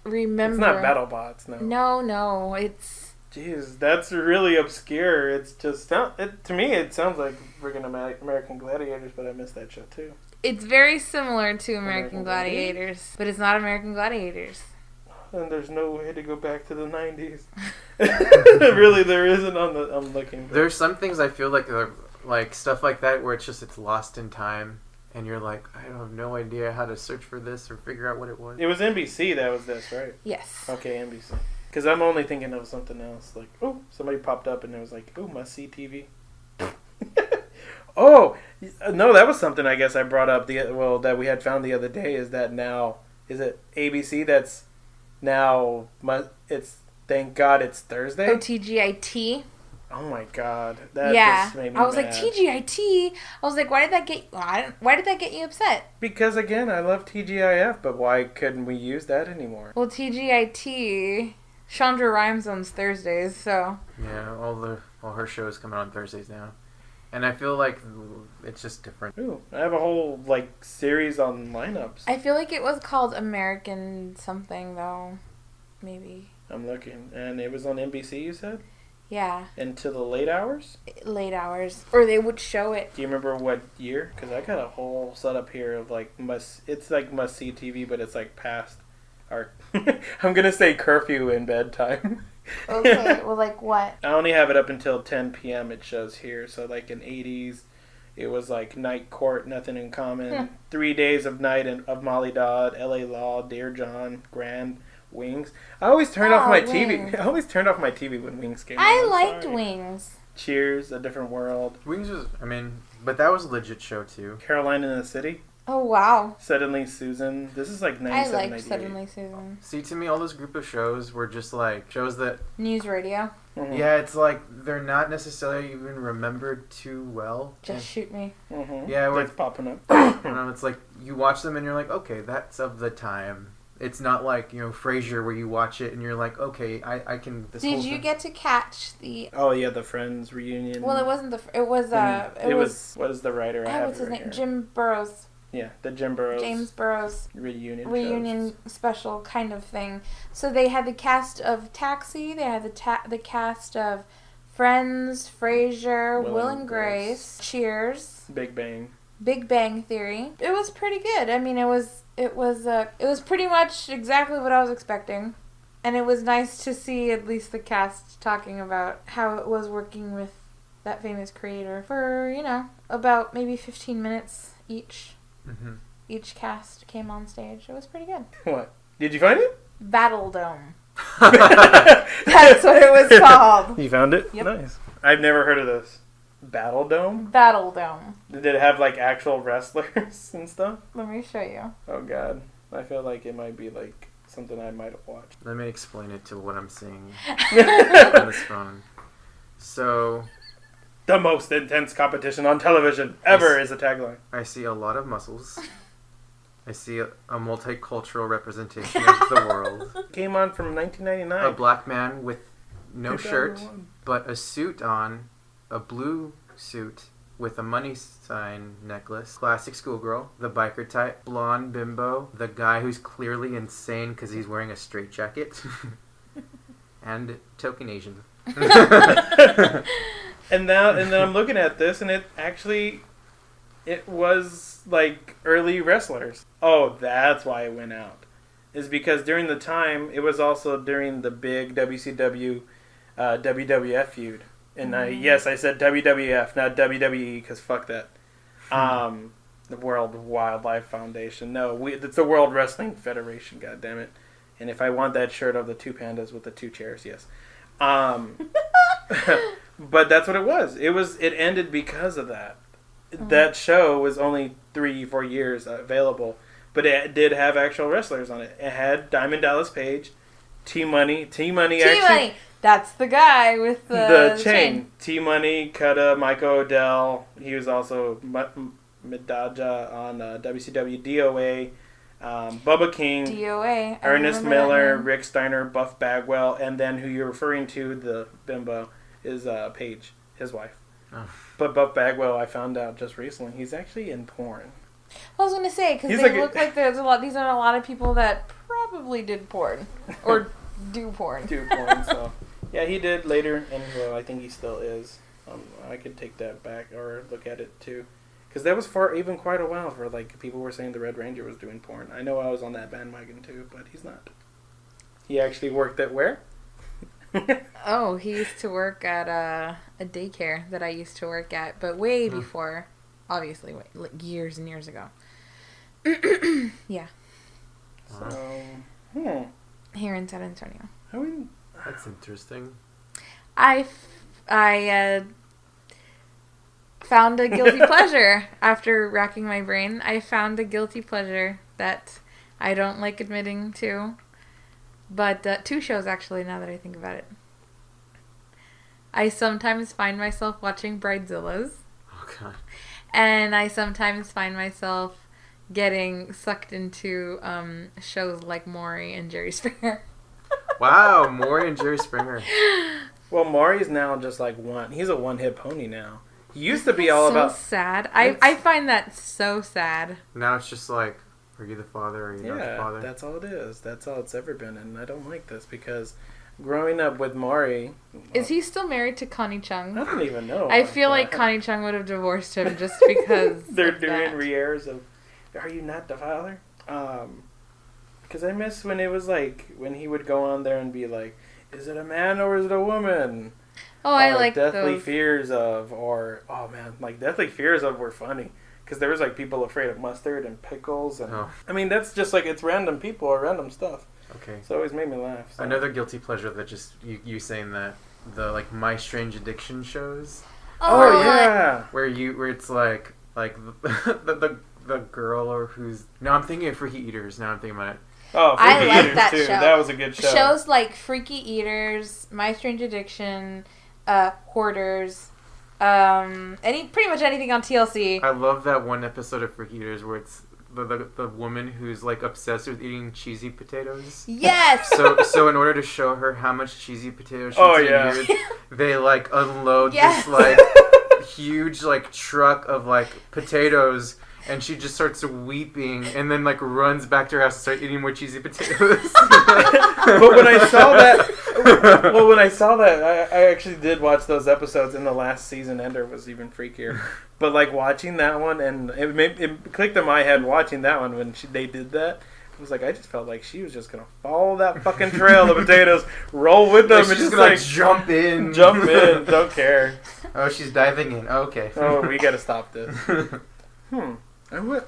Speaker 3: remember.
Speaker 2: It's not BattleBots, no.
Speaker 3: No, it's.
Speaker 2: Jeez, that's really obscure. It's just to me it sounds like friggin' American Gladiators, but I missed that show too.
Speaker 3: It's very similar to American Gladiators, but it's not American Gladiators.
Speaker 2: And there's no way to go back to the 90s. Really, there isn't I'm looking.
Speaker 4: There's some things I feel like are like stuff like that where it's lost in time, and you're like, I have no idea how to search for this or figure out what it was.
Speaker 2: It was NBC that was this, right?
Speaker 3: Yes.
Speaker 2: Okay, NBC. Because I'm only thinking of something else. Like, oh, somebody popped up and it was like, oh, must-see TV. Oh, no, that was something I guess I brought up that we had found the other day, is that now, is it ABC that's now, it's, thank God it's Thursday?
Speaker 3: Oh, TGIT?
Speaker 2: Oh my God. That just made me
Speaker 3: I was
Speaker 2: mad.
Speaker 3: like, TGIT? I was like, why did that get you upset?
Speaker 2: Because again, I love TGIF, but why couldn't we use that anymore?
Speaker 3: Well, TGIT, Chandra Rhimes owns Thursdays, so.
Speaker 4: Yeah, all her shows come out on Thursdays now. And I feel like it's just different.
Speaker 2: Ooh, I have a whole, series on lineups.
Speaker 3: I feel like it was called American something, though. Maybe.
Speaker 2: I'm looking. And it was on NBC, you said?
Speaker 3: Yeah.
Speaker 2: Into the late hours?
Speaker 3: Late hours. Or they would show it.
Speaker 2: Do you remember what year? Because I got a whole setup here of, it's must-see TV, but it's, past our... I'm going to say curfew in bedtime.
Speaker 3: Okay, well, what?
Speaker 2: I only have it up until 10 p.m. it shows here. So, in 80s, it was, Night Court, Nothing in Common, 3 Days of Night of Molly Dodd, L.A. Law, Dear John, Grand, Wings. I always turned off my TV. I always turned off my TV when Wings came on.
Speaker 3: I liked Wings.
Speaker 2: Cheers, A Different World.
Speaker 4: Wings was, but that was a legit show, too.
Speaker 2: Caroline in the City.
Speaker 3: Oh, wow.
Speaker 2: Suddenly Susan. This is like
Speaker 3: I
Speaker 2: 97,
Speaker 3: liked
Speaker 2: 98.
Speaker 3: Suddenly Susan.
Speaker 4: See, to me, all those group of shows were just like shows that.
Speaker 3: News radio.
Speaker 2: Mhm.
Speaker 4: Yeah, it's like they're not necessarily even remembered too well.
Speaker 3: Just shoot me.
Speaker 2: Mhm.
Speaker 4: Yeah,
Speaker 2: That's popping up.
Speaker 4: It's like you watch them and you're like, okay, that's of the time. It's not like, Frasier where you watch it and you're like, okay, I can...
Speaker 3: Did you get to catch the...
Speaker 2: Oh, yeah, the Friends reunion.
Speaker 3: Well, it wasn't the... It was...
Speaker 2: It was... What is the writer?
Speaker 3: What's his name? Jim Burrows.
Speaker 2: Yeah, the Jim Burrows.
Speaker 3: James Burrows.
Speaker 2: Reunion shows.
Speaker 3: Special kind of thing. So they had the cast of Taxi. They had the cast of Friends, Frasier, Will and Grace, Cheers,
Speaker 2: Big
Speaker 3: Bang Theory. It was pretty good. I mean, it was pretty much exactly what I was expecting. And it was nice to see at least the cast talking about how it was working with that famous creator for, about maybe 15 minutes each.
Speaker 4: Mm-hmm.
Speaker 3: Each cast came on stage. It was pretty good.
Speaker 2: What? Did you find it?
Speaker 3: Battle Dome. That's what it was called.
Speaker 2: You found it?
Speaker 3: Yep.
Speaker 2: Nice. I've never heard of this. Battle Dome?
Speaker 3: Battle Dome.
Speaker 2: Did it have like actual wrestlers and stuff?
Speaker 3: Let me show you.
Speaker 2: Oh god. I feel like it might be like something I might have watched.
Speaker 4: Let me explain it to what I'm seeing on this phone. So...
Speaker 2: The most intense competition on television ever is a tagline.
Speaker 4: I see a lot of muscles. I see a multicultural representation of the world.
Speaker 2: Came on from 1999.
Speaker 4: A black man with no shirt,
Speaker 2: 2001.
Speaker 4: but a suit on, a blue suit with a money sign necklace. Classic schoolgirl, the biker type, blonde bimbo, the guy who's clearly insane because he's wearing a straitjacket, and token Asian.
Speaker 2: And then I'm looking at this, and it was like early wrestlers. Oh, that's why it went out. Is because during the time, it was also during the big WCW, WWF feud. And I said WWF, not WWE, because fuck that. The World Wildlife Foundation. No, it's the World Wrestling Federation, goddammit. And if I want that shirt of the two pandas with the two chairs, yes. But that's what it was. It ended because of that. That show was only 3-4 years available, but it did have actual wrestlers on it. It had Diamond Dallas Page, T-Money. T-Money!
Speaker 3: That's the guy with the chain.
Speaker 2: T-Money, Kutta, Michael Odell. He was also Midaja on WCW, DOA, Bubba King,
Speaker 3: DOA.
Speaker 2: Ernest Miller, Rick Steiner, Buff Bagwell, and then who you're referring to, the bimbo, is Paige, his wife. Oh. But Buff Bagwell, I found out just recently, he's actually in porn.
Speaker 3: I was going to say, because they look like there's a lot. These are a lot of people that probably did porn or do porn.
Speaker 2: So yeah, he did later, and well, I think he still is. I could take that back or look at it too, because that was for even quite a while. For like people were saying the Red Ranger was doing porn. I know I was on that bandwagon too, but he's not. He actually worked at where?
Speaker 3: Oh, he used to work at a daycare that I used to work at, but way before, obviously, like years and years ago. Yeah.
Speaker 2: So,
Speaker 3: here in San Antonio.
Speaker 4: That's interesting.
Speaker 3: I found a guilty pleasure after racking my brain. I found a guilty pleasure that I don't like admitting to. But 2 shows, actually, now that I think about it. I sometimes find myself watching Bridezillas.
Speaker 4: Oh, God.
Speaker 3: And I sometimes find myself getting sucked into shows like Maury and Jerry Springer.
Speaker 4: Wow, Maury and Jerry Springer.
Speaker 2: Well, Maury's now just like he's a one-hit pony now. He used to be all about...
Speaker 3: So sad. I find that so sad.
Speaker 4: Now it's just like, are you the father or are you not the father?
Speaker 2: That's all it is. That's all it's ever been. And I don't like this because growing up with Maury...
Speaker 3: Is he still married to Connie Chung?
Speaker 2: I don't even know.
Speaker 3: I feel like Connie Chung would have divorced him just because
Speaker 2: they're doing re-airs of, are you not the father? Because I miss when it was like, when he would go on there and be like, is it a man or is it a woman?
Speaker 3: Oh, I like
Speaker 2: Deathly
Speaker 3: those.
Speaker 2: Fears of, or, oh man, like Deathly Fears of were funny. Because there was like people afraid of mustard and pickles. And I mean, that's just like, it's random people or random stuff.
Speaker 4: Okay.
Speaker 2: So it always made me laugh. So.
Speaker 4: Another guilty pleasure that just, you saying that, the like My Strange Addiction shows.
Speaker 2: Oh yeah.
Speaker 4: Where it's like the the girl or who's... No, I'm thinking of Freaky Eaters. Now I'm thinking about it.
Speaker 2: Oh,
Speaker 3: I
Speaker 2: Freaky
Speaker 3: like
Speaker 2: Eaters
Speaker 3: that
Speaker 2: too.
Speaker 3: show.
Speaker 2: That was a good show.
Speaker 3: Shows like Freaky Eaters, My Strange Addiction, Hoarders, pretty much anything on TLC.
Speaker 4: I love that one episode of Freaky Eaters where it's the woman who's like obsessed with eating cheesy potatoes.
Speaker 3: Yes.
Speaker 4: So in order to show her how much cheesy potatoes she's eaten, they like unload this like huge like truck of like potatoes, and she just starts weeping and then like runs back to her house and starts eating more cheesy potatoes.
Speaker 2: But when I saw that, I actually did watch those episodes, and the last season ender was even freakier. But like watching that one, and it clicked in my head watching that one when they did that. It was like, I just felt like she was just gonna follow that fucking trail of potatoes, roll with them,
Speaker 4: like
Speaker 2: and
Speaker 4: she's
Speaker 2: just
Speaker 4: gonna
Speaker 2: like
Speaker 4: jump in,
Speaker 2: don't care.
Speaker 4: Oh, she's diving in. Oh, okay.
Speaker 2: Oh, we gotta stop this. I went.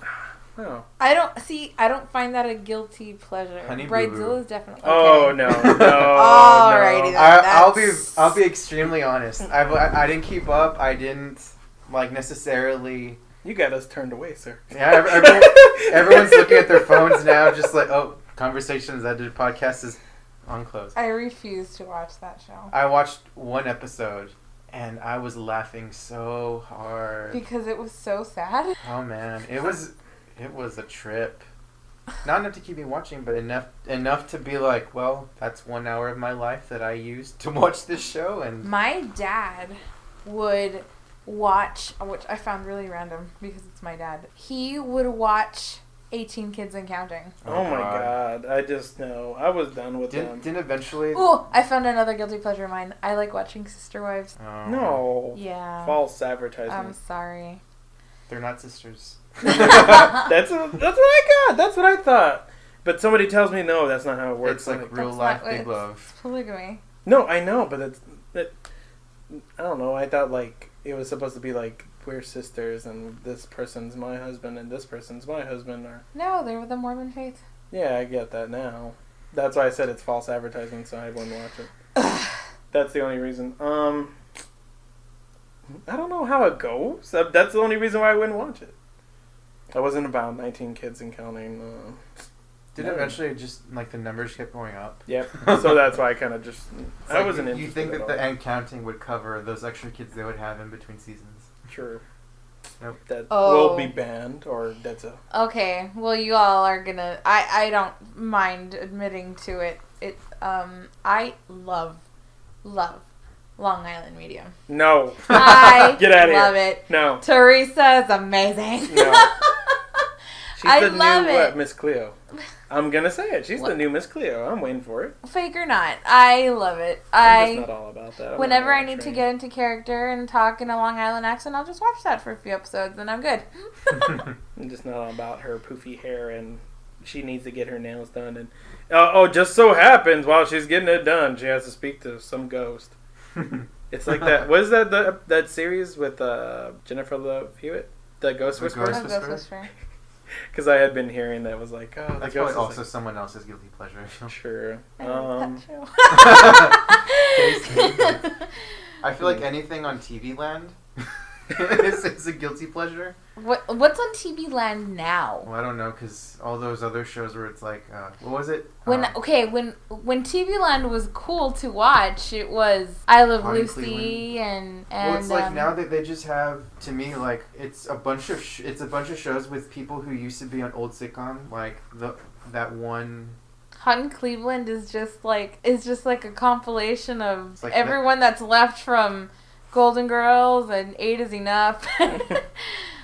Speaker 2: Oh.
Speaker 3: I don't find that a guilty pleasure.
Speaker 4: Honey
Speaker 3: Bridezilla is definitely. Okay.
Speaker 2: Oh no.
Speaker 3: Alrighty then.
Speaker 4: I'll be extremely honest. I didn't keep up. I didn't like necessarily.
Speaker 2: You got us turned away, sir.
Speaker 4: Yeah, everyone's looking at their phones now, just like, oh, conversations that did podcast is on close.
Speaker 3: I refuse to watch that show.
Speaker 4: I watched one episode, and I was laughing so hard.
Speaker 3: Because it was so sad.
Speaker 4: Oh man, it was a trip. Not enough to keep me watching, but enough to be like, well, that's 1 hour of my life that I used to watch this show. And
Speaker 3: my dad would watch, which I found really random because it's my dad. He would watch 18 Kids and Counting.
Speaker 2: Oh my god. I just know. I was done with them.
Speaker 4: Didn't eventually...
Speaker 3: Oh, I found another guilty pleasure of mine. I like watching Sister Wives.
Speaker 4: Oh.
Speaker 2: No.
Speaker 3: Yeah.
Speaker 2: False advertisement.
Speaker 3: I'm sorry.
Speaker 4: They're not sisters.
Speaker 2: That's what I got. That's what I thought. But somebody tells me no, that's not how it works.
Speaker 4: It's like real life big love.
Speaker 3: It's polygamy.
Speaker 2: No, I know, but I don't know. I thought like it was supposed to be like we're sisters and this person's my husband and this person's my husband. Or
Speaker 3: No, they were the Mormon faith.
Speaker 2: yeah, I get that now. That's why I said it's false advertisement, so I wouldn't watch it. That's the only reason. I don't know how it goes. That's the only reason why I wouldn't watch it. I wasn't about 19 Kids and Counting.
Speaker 4: Did eventually just like the numbers kept going up?
Speaker 2: Yep. So that's why I kind of just I
Speaker 4: like,
Speaker 2: wasn't.
Speaker 4: You think that the end counting would cover those extra kids they would have in between seasons?
Speaker 2: Sure.
Speaker 4: Nope.
Speaker 2: That will be banned, or that's a...
Speaker 3: Okay, well you all are gonna... I don't mind admitting to it. I love Long Island Medium.
Speaker 2: No.
Speaker 3: I
Speaker 2: Get out of here.
Speaker 3: love it.
Speaker 2: No.
Speaker 3: Teresa is amazing.
Speaker 2: No. She's
Speaker 3: I
Speaker 2: the
Speaker 3: love
Speaker 2: new
Speaker 3: it.
Speaker 2: Miss Cleo. I'm gonna say it. She's the new Miss Cleo. I'm waiting for it.
Speaker 3: Fake or not, I love it.
Speaker 2: I'm just not all about that.
Speaker 3: Whenever I need to get into character and talk in a Long Island accent, I'll just watch that for a few episodes and I'm good.
Speaker 2: I'm just not all about her poofy hair and she needs to get her nails done. And just so happens while she's getting it done, she has to speak to some ghost. It's like that. What is that? That series with Jennifer Love Hewitt, the Ghost Whisperer.
Speaker 3: Ghost Whisperer.
Speaker 2: Because I had been hearing that was like, oh,
Speaker 4: that's
Speaker 2: the ghost
Speaker 4: probably also
Speaker 2: like,
Speaker 4: someone else's guilty pleasure.
Speaker 2: Sure.
Speaker 4: I feel like anything on TV Land is a guilty pleasure.
Speaker 3: What's on TV Land now?
Speaker 4: Well, I don't know, because all those other shows where it's like, what was it?
Speaker 3: When TV Land was cool to watch, it was I Love Lucy and
Speaker 4: well, it's like now that they just have, to me, like it's a bunch of shows with people who used to be on old sitcom, like that one.
Speaker 3: Hot in Cleveland is just like a compilation of
Speaker 4: like
Speaker 3: everyone that's left from Golden Girls and Eight Is Enough.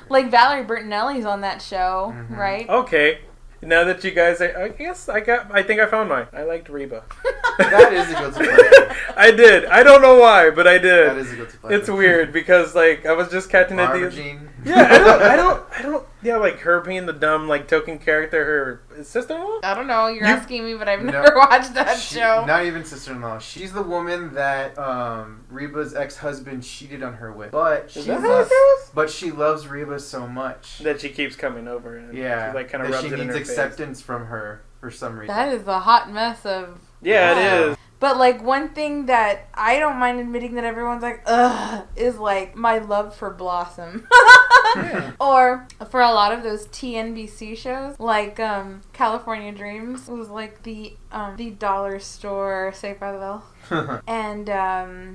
Speaker 3: Like Valerie Bertinelli's on that show, right?
Speaker 2: Okay. Now that you guys, I think I found mine. I liked Reba.
Speaker 4: That is a guilty pleasure.
Speaker 2: I did. I don't know why, but I did.
Speaker 4: That is a guilty pleasure.
Speaker 2: It's weird because like I was just catching it.
Speaker 4: Yeah,
Speaker 2: I don't. Yeah, like her being the dumb, like token character, her sister-in-law.
Speaker 3: I don't know. You're asking me, but I've never watched that show.
Speaker 4: Not even sister-in-law. She's the woman that Reba's ex-husband cheated on her with. But she loves Reba so much
Speaker 2: that she keeps coming over. And she, like kind of
Speaker 4: that
Speaker 2: rubs
Speaker 4: she
Speaker 2: it in
Speaker 4: needs
Speaker 2: her
Speaker 4: acceptance
Speaker 2: face.
Speaker 4: From her for some reason.
Speaker 3: That is a hot mess of.
Speaker 2: Yeah, it is.
Speaker 3: But, like, one thing that I don't mind admitting that everyone's like, ugh, is, like, my love for Blossom.
Speaker 2: Yeah.
Speaker 3: Or for a lot of those TNBC shows, like California Dreams was like the dollar store Saved by the Bell. And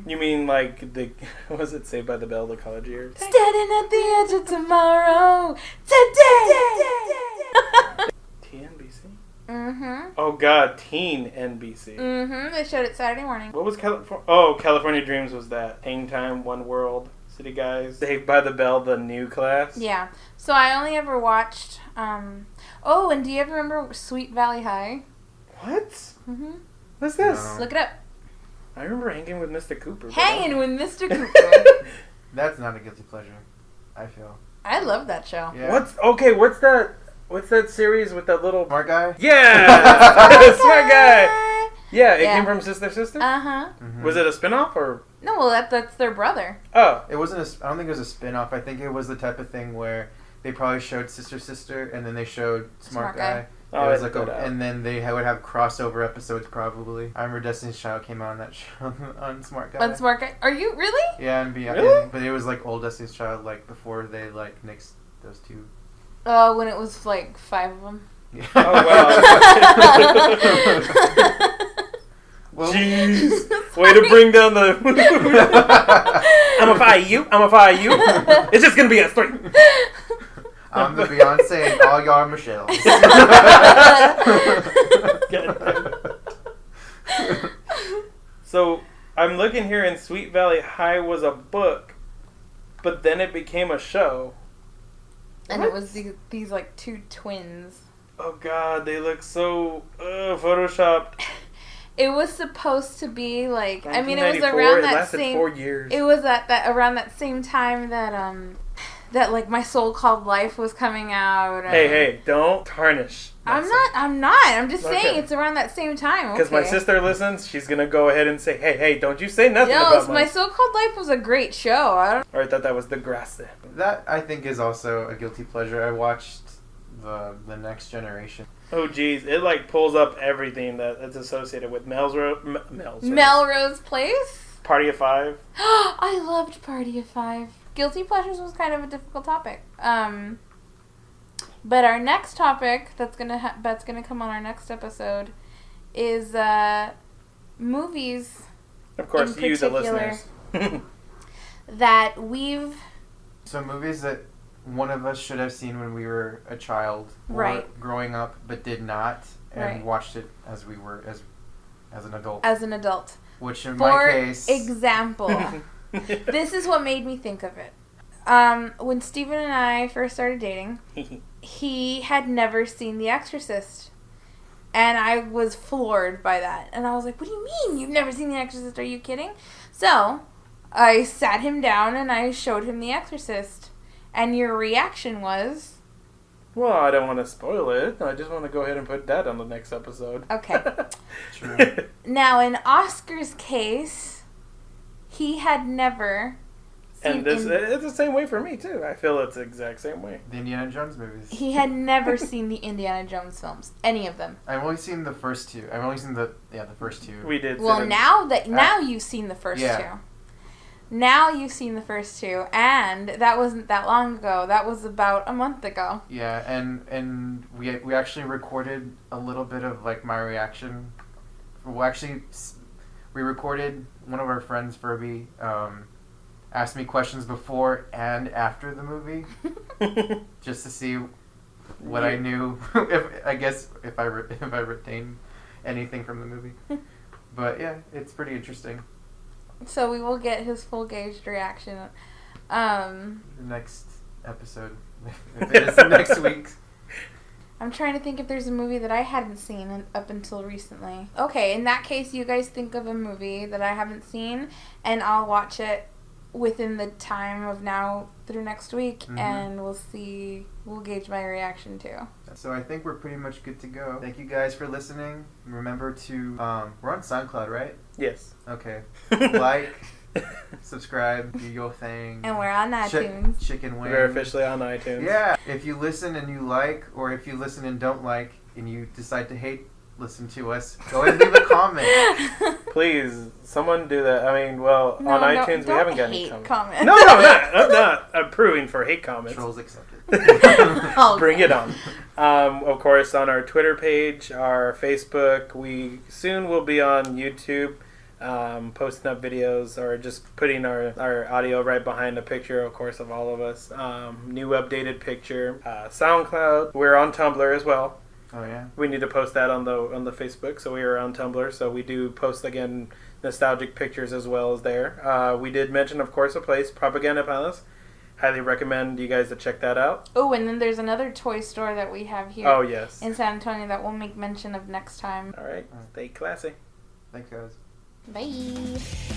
Speaker 2: You mean like the was it Saved by the Bell, the college years?
Speaker 3: standing at the edge of tomorrow today.
Speaker 2: TNBC?
Speaker 3: Mm-hmm.
Speaker 2: Oh God, Teen NBC.
Speaker 3: Mm-hmm. They showed it Saturday morning.
Speaker 2: What was California? Oh, California Dreams was that. Hang Time, One World, City Guys, Saved by the Bell, the new class.
Speaker 3: Yeah. So I only ever watched. Oh, and do you ever remember Sweet Valley High?
Speaker 2: What?
Speaker 3: Mm-hmm.
Speaker 2: What's this?
Speaker 4: No.
Speaker 3: Look it up.
Speaker 2: I remember hanging with Mr. Cooper.
Speaker 3: Hanging with Mr. Cooper.
Speaker 4: That's not a guilty pleasure, I feel.
Speaker 3: I love that show.
Speaker 4: Yeah.
Speaker 2: What's that series with that little
Speaker 4: Smart guy?
Speaker 2: Yeah! Smart guy! Yeah, it
Speaker 3: Yeah.
Speaker 2: came from Sister Sister?
Speaker 3: Uh-huh.
Speaker 4: Mhm.
Speaker 2: Was it a spin-off or?
Speaker 3: No, well, that's their brother.
Speaker 2: Oh.
Speaker 4: It wasn't I don't think it was a spin-off. I think it was the type of thing where they probably showed Sister Sister and then they showed Smart Guy.
Speaker 2: Oh,
Speaker 4: It was
Speaker 2: I
Speaker 4: like
Speaker 2: put that out.
Speaker 4: and then they would have crossover episodes probably. I remember Destiny's Child came out on that show on Smart Guy.
Speaker 3: On Smart Guy. Are you really?
Speaker 4: Yeah, and beyond.
Speaker 2: Really?
Speaker 4: But it was like old Destiny's Child, like before they like nixed those two.
Speaker 3: Oh, when it was like 5 of them.
Speaker 4: Yeah.
Speaker 2: Oh, wow. Jeez. Way to bring down the... I'm gonna fire you. It's just gonna be us 3.
Speaker 4: I'm the Beyonce and all y'all are Michelle.
Speaker 2: So, I'm looking here and Sweet Valley High was a book, but then it became a show.
Speaker 3: And
Speaker 2: What?
Speaker 3: it was these like 2 twins.
Speaker 2: Oh God, they look so photoshopped.
Speaker 3: It was supposed to be like, I mean, it was
Speaker 2: 1994,
Speaker 3: around
Speaker 2: it
Speaker 3: that
Speaker 2: lasted
Speaker 3: same.
Speaker 2: 4 years.
Speaker 3: It was at that around that same time that that like My So Called Life was coming out.
Speaker 2: Hey, don't tarnish.
Speaker 3: I'm not. I'm just saying
Speaker 2: Okay.
Speaker 3: it's around that same time.
Speaker 2: Because my
Speaker 3: okay?
Speaker 2: sister listens, she's gonna go ahead and say, hey, don't you say nothing
Speaker 3: No,
Speaker 2: about
Speaker 3: My So Called Life was a great show.
Speaker 2: Or I thought that was the grass there.
Speaker 4: That I think is also a guilty pleasure. I watched the Next Generation.
Speaker 2: Oh geez, it like pulls up everything that's associated with Melrose
Speaker 3: Place.
Speaker 2: Party of 5.
Speaker 3: I loved Party of 5. Guilty pleasures was kind of a difficult topic. But our next topic that's gonna come on our next episode is movies
Speaker 2: Of course,
Speaker 3: In
Speaker 2: you the
Speaker 3: particular.
Speaker 2: listeners.
Speaker 3: that we've
Speaker 4: So movies that one of us should have seen when we were a child or
Speaker 3: Right.
Speaker 4: growing up, but did not, and
Speaker 3: Right.
Speaker 4: watched it as we were as an adult.
Speaker 3: as an adult.
Speaker 4: Which in
Speaker 3: For
Speaker 4: my case,
Speaker 3: example, this is what made me think of it. When Steven and I first started dating, he had never seen The Exorcist. And I was floored by that. And I was like, what do you mean you've never seen The Exorcist? Are you kidding? So, I sat him down and I showed him The Exorcist. And your reaction was...
Speaker 2: Well, I don't want to spoil it. I just want to go ahead and put that on the next episode.
Speaker 3: Okay.
Speaker 4: True.
Speaker 3: Now, in Oscar's case, he had never seen...
Speaker 2: And it's the same way for me, too. I feel it's the exact same way.
Speaker 4: The Indiana Jones movies.
Speaker 3: He had never seen the Indiana Jones films. Any of them.
Speaker 4: I've only seen the first 2. I've only seen the first 2.
Speaker 2: We did.
Speaker 3: Well,
Speaker 2: sit in-
Speaker 3: now you've seen the first
Speaker 4: Yeah.
Speaker 3: 2. Now you've seen the first 2, and that wasn't that long ago. That was about a month ago.
Speaker 4: Yeah, and we actually recorded a little bit of like my reaction. We recorded one of our friends, Furby, asked me questions before and after the movie, just to see what I knew. if I retained anything from the movie. But yeah, it's pretty interesting.
Speaker 3: So we will get his full gauged reaction.
Speaker 4: The next episode, if it is next week.
Speaker 3: I'm trying to think if there's a movie that I hadn't seen up until recently. Okay, in that case, you guys think of a movie that I haven't seen, and I'll watch it within the time of now through next week,
Speaker 4: Mhm.
Speaker 3: and we'll gauge my reaction too.
Speaker 4: So I think we're pretty much good to go. Thank you guys for listening. Remember to we're on SoundCloud, right?
Speaker 2: Yes.
Speaker 4: Okay. Like, subscribe, do your thing.
Speaker 3: And we're on iTunes.
Speaker 4: Chicken wings.
Speaker 2: We're officially on iTunes.
Speaker 4: Yeah. If you listen and you like, or if you listen and don't like, and you decide to hate listen to us, go ahead and leave a comment.
Speaker 2: please, someone do that. I mean, well, on iTunes we haven't got any comments. No, I'm not approving for hate comments.
Speaker 4: Trolls accepted.
Speaker 2: Bring it on. Of course, on our Twitter page, our Facebook, we soon will be on YouTube, posting up videos or just putting our audio right behind a picture, of course, of all of us. New updated picture. SoundCloud. We're on Tumblr as well.
Speaker 4: Oh yeah.
Speaker 2: We need to post that on the Facebook, so we are on Tumblr. So we do post again nostalgic pictures as well as there. We did mention, of course, a place, Propaganda Palace. Highly recommend you guys to check that out.
Speaker 3: Oh, and then there's another toy store that we have here.
Speaker 2: Oh yes.
Speaker 3: In San Antonio that we'll make mention of next time.
Speaker 2: All right. Stay classy.
Speaker 1: Thanks, guys.
Speaker 3: Bye.